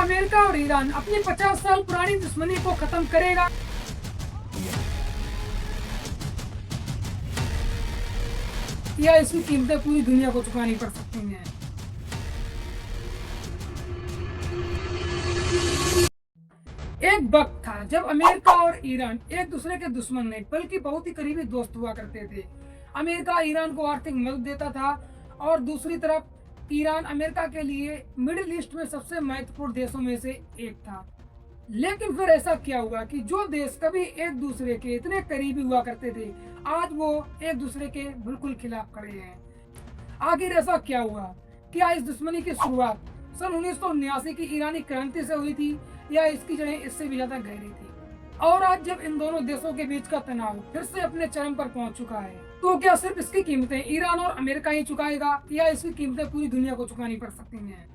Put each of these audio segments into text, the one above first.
America और Iran अपनी 50 साल पुरानी दुश्मनी को खत्म करेगा? या इसकी कीमतें पूरी दुनिया को चुकानी पड़ सकती हैं? एक वक्त था जब अमेरिका और ईरान एक दूसरे के दुश्मन नहीं बल्कि बहुत ही करीबी दोस्त हुआ करते थे। अमेरिका ईरान को आर्थिक मदद देता था और दूसरी तरफ ईरान अमेरिका के लिए मिडिल ईस्ट में सबसे महत्वपूर्ण देशों में से एक था। लेकिन फिर ऐसा क्या हुआ कि जो देश कभी एक दूसरे के इतने करीबी हुआ करते थे, आज वो एक दूसरे के बिल्कुल खिलाफ खड़े हैं। आखिर ऐसा क्या हुआ? क्या इस दुश्मनी की शुरुआत सन 1979 की ईरानी क्रांति से हुई थी या इसकी जड़ें इससे भी ज्यादा गहरी थी? और आज जब इन दोनों देशों के बीच का तनाव फिर से अपने चरम पर पहुंच चुका है, तो क्या सिर्फ इसकी कीमतें ईरान और अमेरिका ही चुकाएगा या इसकी कीमतें पूरी दुनिया को चुकानी पड़ सकती हैं?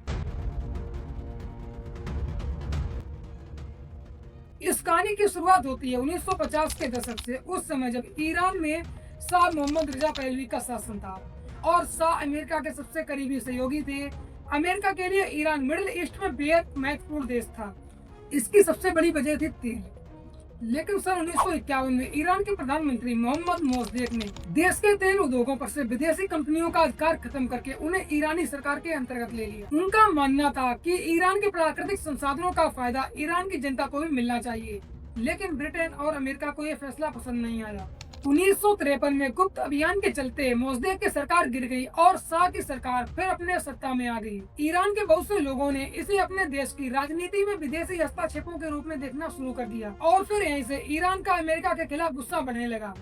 इस कहानी की शुरुआत होती है 1950 के दशक से। उस समय जब ईरान में शाह मोहम्मद रजा पहलवी का शासन था और शाह अमेरिका के सबसे करीबी सहयोगी थे। अमेरिका के लिए ईरान मिडिल ईस्ट में बेहद महत्वपूर्ण देश था। इसकी सबसे बड़ी वजह थी तेल। लेकिन सन 1951 में ईरान के प्रधानमंत्री मोहम्मद मोसदेक ने देश के तेल उद्योगों पर से विदेशी कंपनियों का अधिकार खत्म करके उन्हें ईरानी सरकार के अंतर्गत ले लिया। उनका मानना था कि ईरान के प्राकृतिक संसाधनों का फायदा ईरान की जनता को भी मिलना चाहिए। लेकिन ब्रिटेन और अमेरिका को यह फैसला पसंद नहीं आया। 1953 में गुप्त अभियान के चलते मोसदेक की सरकार गिर गई और शाह की सरकार फिर अपने सत्ता में आ गई। ईरान के बहुत से लोगों ने इसे अपने देश की राजनीति में विदेशी हस्तक्षेपों के रूप में देखना शुरू कर दिया और फिर यहीं से ईरान का अमेरिका के खिलाफ गुस्सा बढ़ने लगा।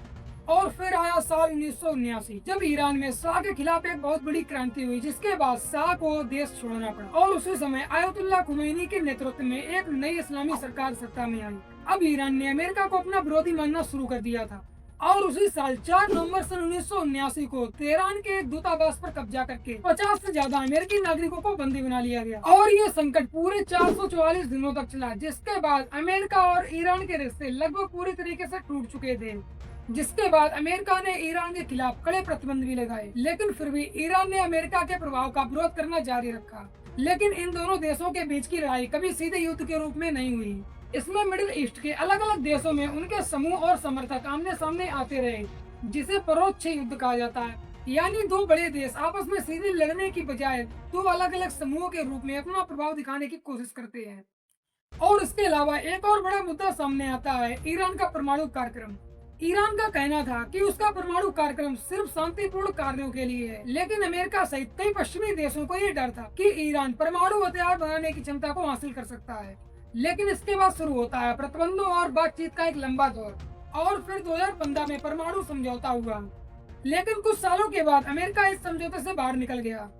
और फिर आया साल 1979 जब ईरान में शाह के खिलाफ एक बहुत बड़ी क्रांति हुई, जिसके बाद शाह को देश छोड़ना पड़ा और उसी समय आयतुल्लाह खुमैनी के नेतृत्व में एक नई इस्लामी सरकार सत्ता में आई। अब ईरान ने अमेरिका को अपना विरोधी मानना शुरू कर दिया था और उसी साल 4 नवंबर सन 1979 को तेहरान के एक दूतावास पर कब्जा करके 50 से ज्यादा अमेरिकी नागरिकों को बंदी बना लिया गया और ये संकट पूरे 444 दिनों तक चला, जिसके बाद अमेरिका और ईरान के रिश्ते लगभग पूरी तरीके से टूट चुके थे। जिसके बाद अमेरिका ने ईरान के खिलाफ कड़े प्रतिबंध भी लगाए, लेकिन फिर भी ईरान ने अमेरिका के प्रभाव का विरोध करना जारी रखा। लेकिन इन दोनों देशों के बीच की लड़ाई कभी सीधे युद्ध के रूप में नहीं हुई। इसमें मिडिल ईस्ट के अलग अलग देशों में उनके समूह और समर्थक आमने सामने आते रहे, जिसे परोक्ष युद्ध कहा जाता है। यानी दो बड़े देश आपस में सीधे लड़ने की बजाय दो अलग अलग समूहों के रूप में अपना प्रभाव दिखाने की कोशिश करते हैं। और इसके अलावा एक और बड़ा मुद्दा सामने आता है, ईरान का परमाणु कार्यक्रम। ईरान का कहना था कि उसका परमाणु कार्यक्रम सिर्फ शांतिपूर्ण कार्यों के लिए है, लेकिन अमेरिका सहित कई पश्चिमी देशों को ये डर था कि ईरान परमाणु हथियार बनाने की क्षमता को हासिल कर सकता है। लेकिन इसके बाद शुरू होता है प्रतिबंधों और बातचीत का एक लंबा दौर और फिर 2015 में परमाणु समझौता हुआ। लेकिन कुछ सालों के बाद अमेरिका इस समझौते से बाहर निकल गया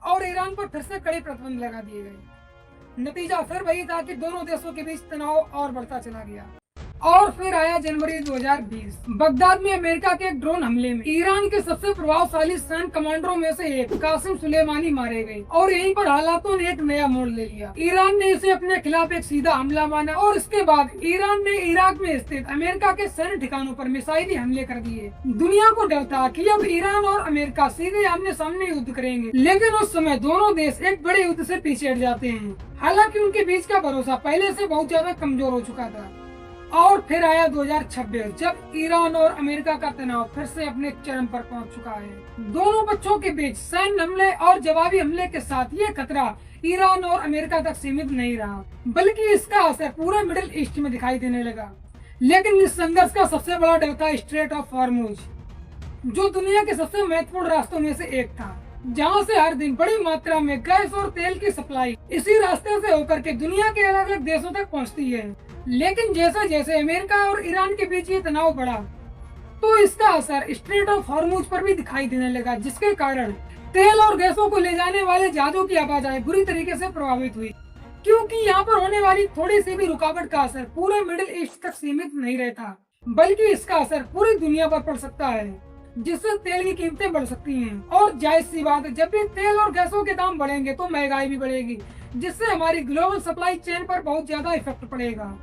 और ईरान पर फिर से कड़े प्रतिबंध लगा दिए गए। नतीजा फिर वही था कि दोनों देशों के बीच तनाव और बढ़ता चला गया। और फिर आया जनवरी 2020। बगदाद में अमेरिका के एक ड्रोन हमले में ईरान के सबसे प्रभावशाली सैन्य कमांडरों में से एक कासिम सुलेमानी मारे गए और यहीं पर हालातों ने एक नया मोड़ ले लिया। ईरान ने इसे अपने खिलाफ एक सीधा हमला माना और इसके बाद ईरान ने इराक में स्थित अमेरिका के सैन्य ठिकानों पर मिसाइली हमले कर दिए। दुनिया को डर था कि अब ईरान और अमेरिका सीधे आमने सामने युद्ध करेंगे, लेकिन उस समय दोनों देश एक बड़े युद्ध से पीछे हट जाते हैं। हालांकि उनके बीच का भरोसा पहले से बहुत ज्यादा कमजोर हो चुका था। और फिर आया 2026 जब ईरान और अमेरिका का तनाव फिर से अपने चरम पर पहुंच चुका है। दोनों पक्षों के बीच सैन्य हमले और जवाबी हमले के साथ ये खतरा ईरान और अमेरिका तक सीमित नहीं रहा, बल्कि इसका असर पूरे मिडिल ईस्ट में दिखाई देने लगा। लेकिन इस संघर्ष का सबसे बड़ा डर था स्ट्रेट ऑफ हॉर्मुज, जो दुनिया के सबसे महत्वपूर्ण रास्तों में से एक था, जहाँ से हर दिन बड़ी मात्रा में गैस और तेल की सप्लाई इसी रास्ते से होकर के दुनिया के अलग अलग देशों तक पहुँचती है। लेकिन जैसे जैसे अमेरिका और ईरान के बीच ये तनाव बढ़ा, तो इसका असर स्ट्रेट ऑफ हॉर्मुज पर भी दिखाई देने लगा, जिसके कारण तेल और गैसों को ले जाने वाले जहाजों की आवाजाही बुरी तरीके से प्रभावित हुई, क्योंकि यहाँ पर होने वाली थोड़ी सी भी रुकावट का असर पूरे मिडिल ईस्ट तक सीमित नहीं रहता, बल्कि इसका असर पूरी दुनिया पर पड़ सकता है, जिससे तेल की कीमतें बढ़ सकती हैं। और जायज सी बात है, जब भी तेल और गैसों के दाम बढ़ेंगे तो महंगाई भी बढ़ेगी, जिससे हमारी ग्लोबल सप्लाई चेन पर बहुत ज्यादा इफेक्ट पड़ेगा।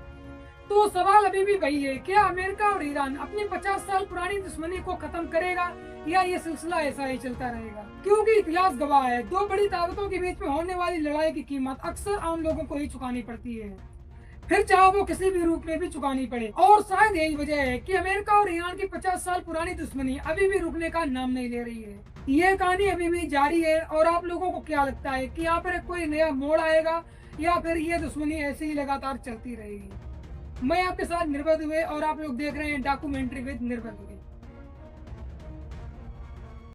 तो सवाल अभी भी वही है, क्या अमेरिका और ईरान अपनी 50 साल पुरानी दुश्मनी को खत्म करेगा या ये सिलसिला ऐसा ही चलता रहेगा? क्योंकि इतिहास गवाह है, दो बड़ी ताकतों के बीच में होने वाली लड़ाई की कीमत अक्सर आम लोगों को ही चुकानी पड़ती है, फिर चाहे वो किसी भी रूप में भी चुकानी पड़े। और शायद यही वजह है कि अमेरिका और ईरान की 50 साल पुरानी दुश्मनी अभी भी रुकने का नाम नहीं ले रही है। ये कहानी अभी भी जारी है। और आप लोगों को क्या लगता है कि यहाँ पर कोई नया मोड़ आएगा या फिर ये दुश्मनी ऐसे ही लगातार चलती रहेगी? मैं आपके साथ निर्भय दुबे और आप लोग देख रहे हैं डॉक्यूमेंट्री विद निर्भय दुबे।